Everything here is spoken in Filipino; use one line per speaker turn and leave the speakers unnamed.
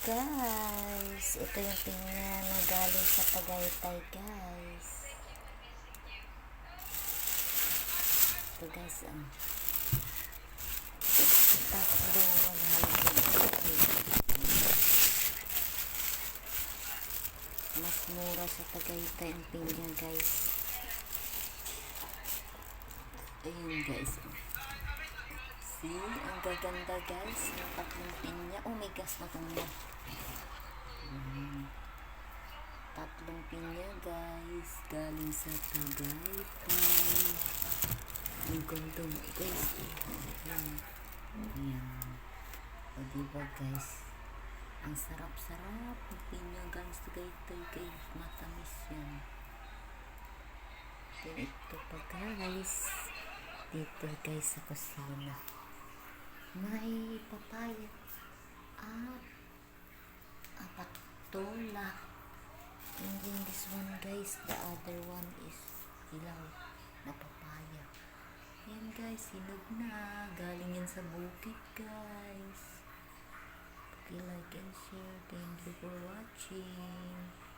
Guys, ito yung pinya na galing sa Tagaytay, guys. Ito guys, ang tatlo 180. Mas mura sa Tagaytay ang pinya, guys. Ayun guys. See, ang gaganda guys ng tatlong pinya. Oh, may gas na kung na. Tatlong pinya guys, galing sa Tagaytay. Ang ganda mo guys. Ayan. O diba guys, ang sarap-sarap ng pinya galing sa Tagaytay guys. Matamis yan. Then ito pa guys, dito guys sa kusina may papaya at patola. And then this one guys, the other one is hilaw na papaya. Yan guys, hinog na, galing yan sa bukid guys. Like and share, thank you for watching.